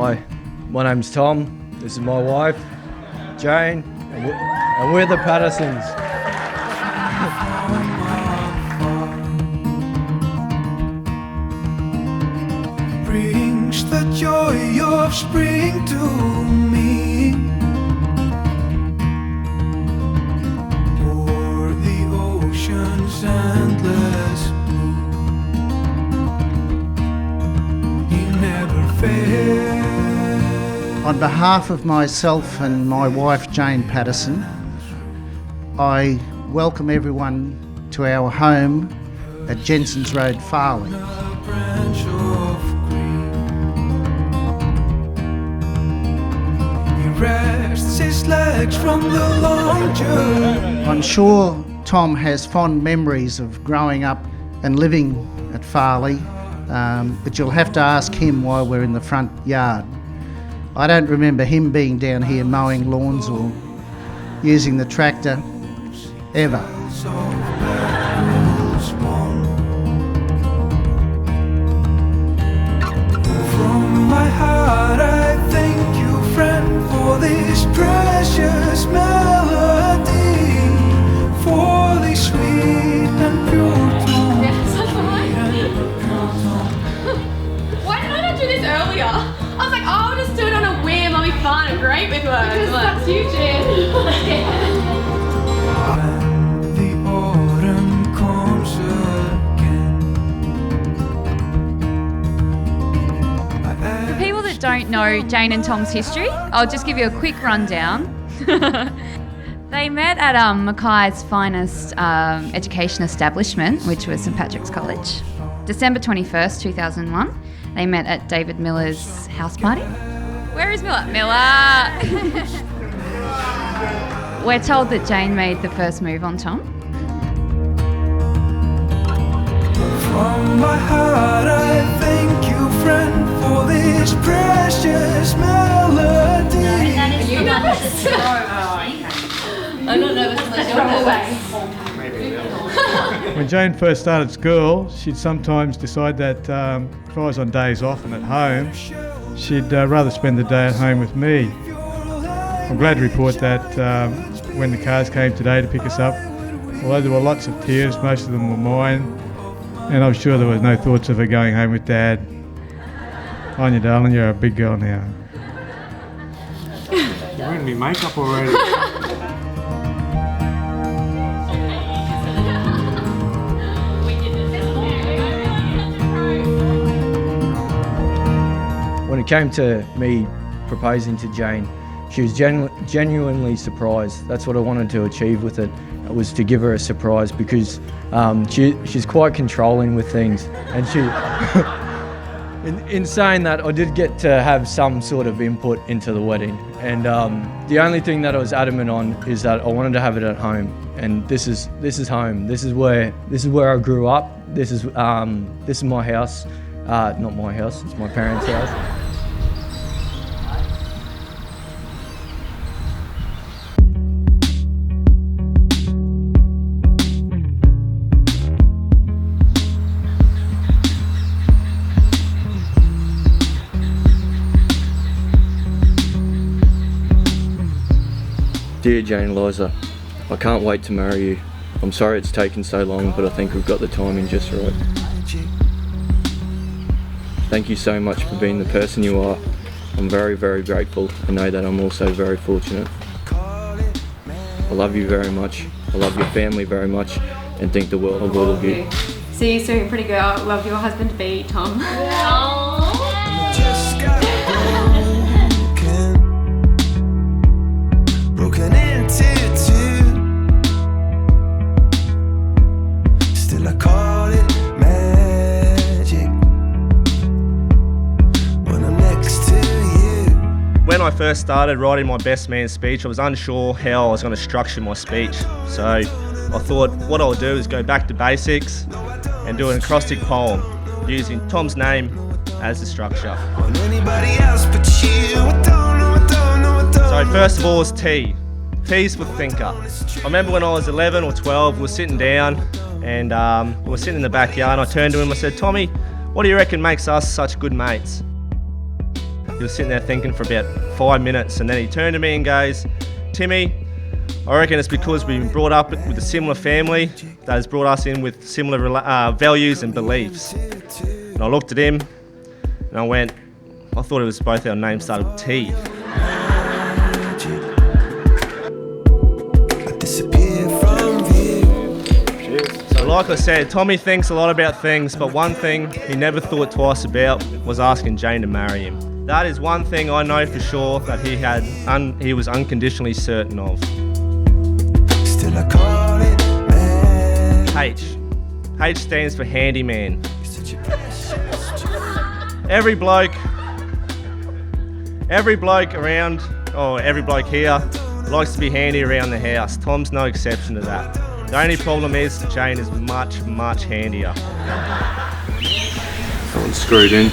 Hi, my name's Tom. This is my wife, Jane, and we're the Pattersons. Brings the joy of spring to me, o'er the ocean's endless blue. He never fails. On behalf of myself and my wife Jane Patterson, I welcome everyone to our home at Jensons Road, Farleigh. Rests his legs from the long journey. I'm sure Tom has fond memories of growing up and living at Farleigh, but you'll have to ask him why we're in the front yard. I don't remember him being down here mowing lawns or using the tractor, ever. From my heart I thank you, friend, for this precious melody, for this sweet and pure tone. Why did I not do this earlier? I was like, oh, I'll just do it on a whim, I'll be fun and great with words. Because that's you, Jen. When the autumn comes again. For people that don't know Jane and Tom's history, I'll just give you a quick rundown. They met at Mackay's finest education establishment, which was St Patrick's College. December 21st, 2001, they met at David Miller's house party. Where is Miller? Miller! We're told that Jane made the first move on Tom. From my heart I thank you, friend, for this precious melody. Are you nervous? I'm not nervous unless you're nervous. When Jane first started school, she'd sometimes decide that if I was on days off and at home, she'd rather spend the day at home with me. I'm glad to report that when the cars came today to pick us up, although there were lots of tears, most of them were mine, and I'm sure there was no thoughts of her going home with Dad. On you, darling, you're a big girl now. You're wearing me makeup already. When it came to me proposing to Jane, she was genuinely surprised. That's what I wanted to achieve with it, was to give her a surprise, because she's quite controlling with things. And she, in saying that, I did get to have some sort of input into the wedding. And the only thing that I was adamant on is that I wanted to have it at home. And this is home. This is where I grew up. This is my house. Not my house. It's my parents' house. Dear Jane Liza, I can't wait to marry you. I'm sorry it's taken so long, but I think we've got the timing just right. Thank you so much for being the person you are. I'm very, very grateful and know that I'm also very fortunate. I love you very much. I love your family very much and think the world of all of you. See you soon, pretty girl. Love your husband-to-be, Tom. Broken into two. Still I call it magic when I'm next to you. When I first started writing my best man speech, I was unsure how I was going to structure my speech. So I thought what I'll do is go back to basics and do an acrostic poem using Tom's name as the structure. So first of all is T. T's for thinker. I remember when I was 11 or 12, we were sitting down and we were sitting in the backyard, and I turned to him and I said, Tommy, what do you reckon makes us such good mates? He was sitting there thinking for about 5 minutes, and then he turned to me and goes, "Timmy, I reckon it's because we've been brought up with a similar family that has brought us in with similar values and beliefs." And I looked at him and I went, "I thought it was both our names started with T." So like I said, Tommy thinks a lot about things, but one thing he never thought twice about was asking Jane to marry him. That is one thing I know for sure that he was unconditionally certain of. Still I call it magic. H. H stands for handyman. Every bloke around, or every bloke here, likes to be handy around the house. Tom's no exception to that. The only problem is Jane is much, much handier. Someone screwed in.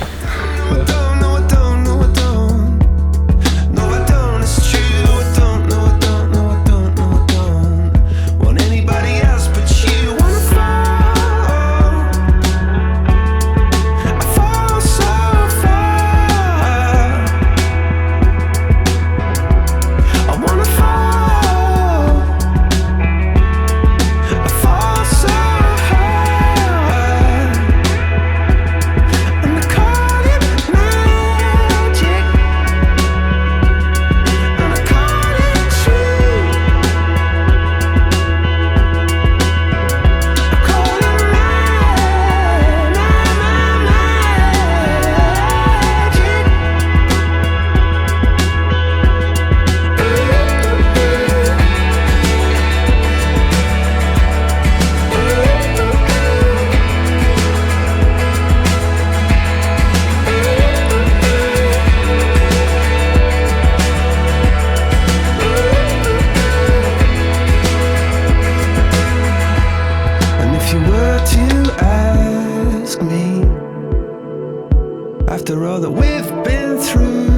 After all that we've been through,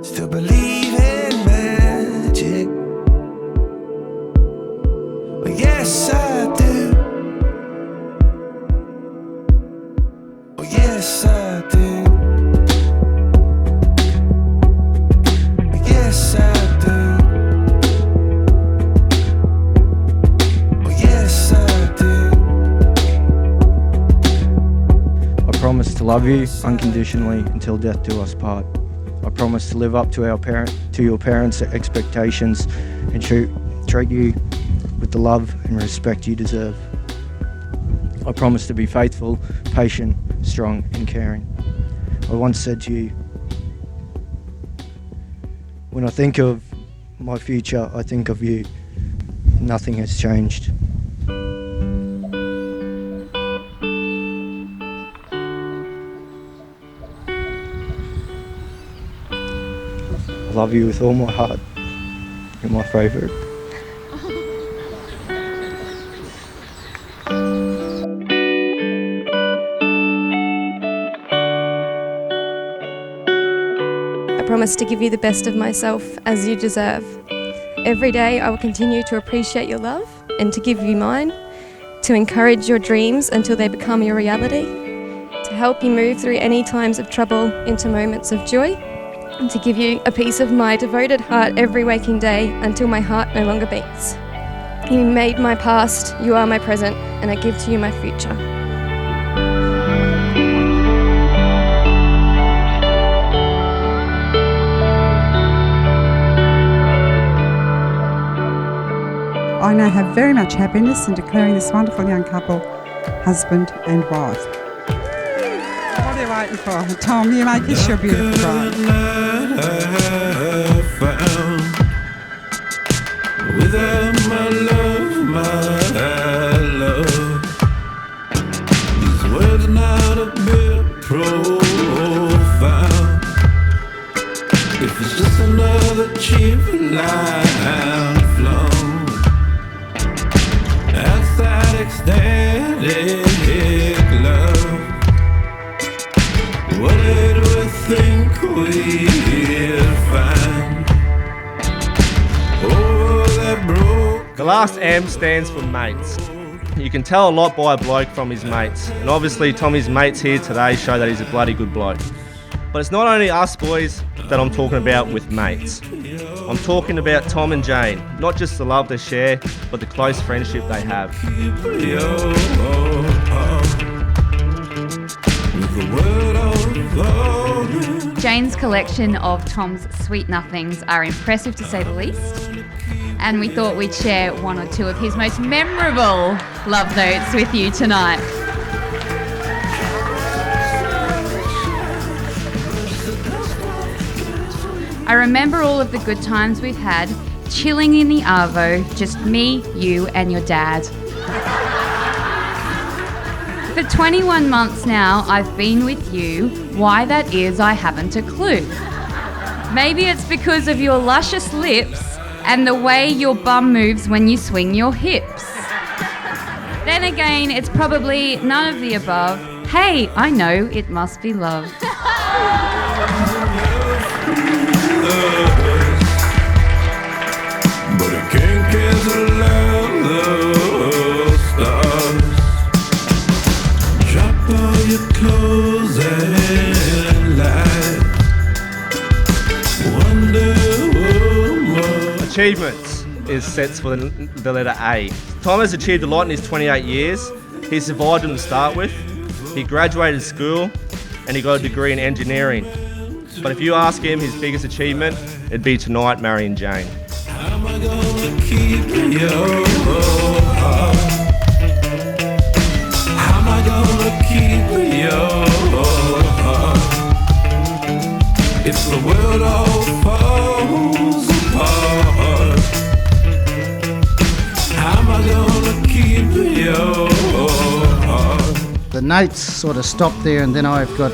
still believe in magic. Well, yes, I do. Oh, yes, I do. Yes, I do. Oh, yes, I do. I promise to love you unconditionally until death do us part. I promise to live up to your parents' expectations and treat you with the love and respect you deserve. I promise to be faithful, patient, strong and caring. I once said to you, when I think of my future, I think of you. Nothing has changed. I love you with all my heart. You're my favourite. I promise to give you the best of myself as you deserve. Every day I will continue to appreciate your love and to give you mine, to encourage your dreams until they become your reality, to help you move through any times of trouble into moments of joy, and to give you a piece of my devoted heart every waking day until my heart no longer beats. You made my past, you are my present, and I give to you my future. I now have very much happiness in declaring this wonderful young couple husband and wife. What are you waiting for? Tom, you make this your beautiful bride. Without my love, these words not a bit profound. If it's just another cheap line flown outside ecstatic love, what did we think we'd find? The last M stands for mates. You can tell a lot by a bloke from his mates, and obviously Tommy's mates here today show that he's a bloody good bloke. But it's not only us boys that I'm talking about with mates. I'm talking about Tom and Jane, not just the love they share, but the close friendship they have. Jane's collection of Tom's sweet nothings are impressive to say the least, and we thought we'd share one or two of his most memorable love notes with you tonight. I remember all of the good times we've had, chilling in the arvo, just me, you and your dad. For 21 months now, I've been with you. Why that is, I haven't a clue. Maybe it's because of your luscious lips and the way your bum moves when you swing your hips. Then again, it's probably none of the above. Hey, I know, it must be love. But I can't get the love stars. Drop all your clothes and lie. Wonder Woman. Achievements is sets for the letter A. Tom has achieved a lot in his 28 years. He survived them to start with. He graduated school and he got a degree in engineering. But if you ask him his biggest achievement, it'd be tonight marrying Jane. How am I gonna keep your heart? How am I gonna keep your heart? If the world all falls apart, how am I gonna keep your heart? The notes sort of stop there, and then I've got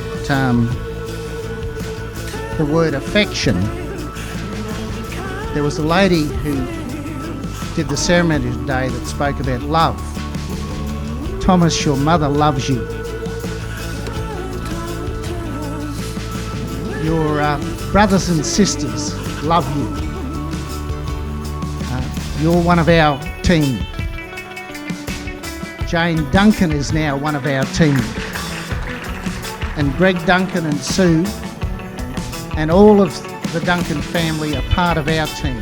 the word affection. There was a lady who did the ceremony today that spoke about love. Thomas, your mother loves you. Your brothers and sisters love you. You're one of our team. Jane Duncan is now one of our team. And Greg Duncan and Sue and all of the Duncan family are part of our team.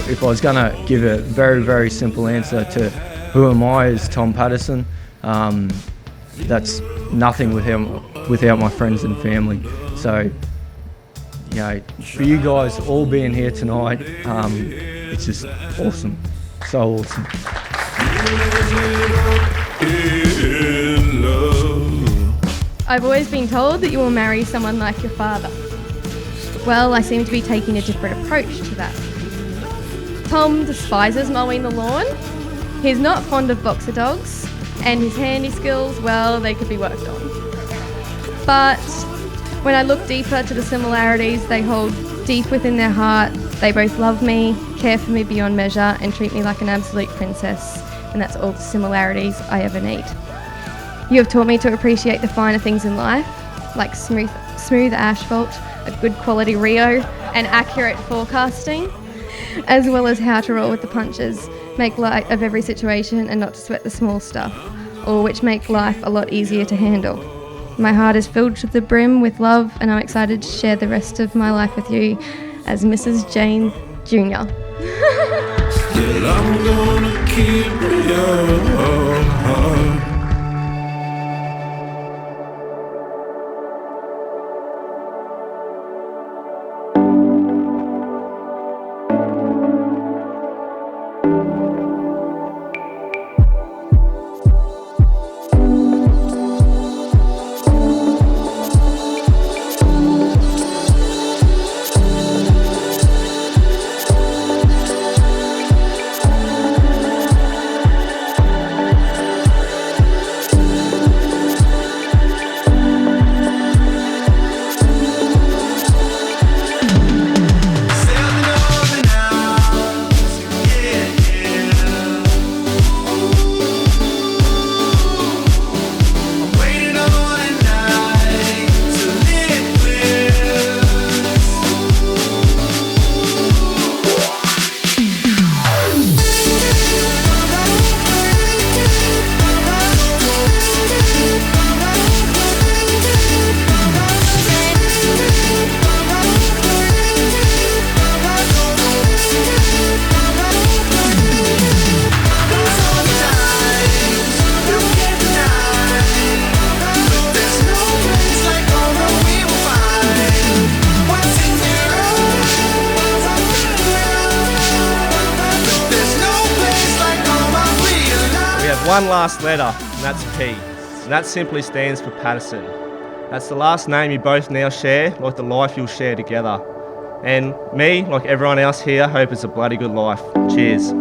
If I was going to give a very, very simple answer to who am I as Tom Patterson, that's nothing without my friends and family. So, you know, for you guys all being here tonight, it's just awesome. So awesome. I've always been told that you will marry someone like your father. Well, I seem to be taking a different approach to that. Tom despises mowing the lawn. He's not fond of boxer dogs, and his handy skills, well, they could be worked on. But when I look deeper to the similarities they hold deep within their heart, they both love me, care for me beyond measure, and treat me like an absolute princess. And that's all the similarities I ever need. You have taught me to appreciate the finer things in life, like smooth asphalt, a good quality Rio, and accurate forecasting, as well as how to roll with the punches, make light of every situation and not to sweat the small stuff, or which make life a lot easier to handle. My heart is filled to the brim with love, and I'm excited to share the rest of my life with you as Mrs. Jane Jr. Still I'm gonna keep your heart. one last letter, and that's P. And that simply stands for Patterson. That's the last name you both now share, like the life you'll share together. And me, like everyone else here, hope it's a bloody good life. Cheers.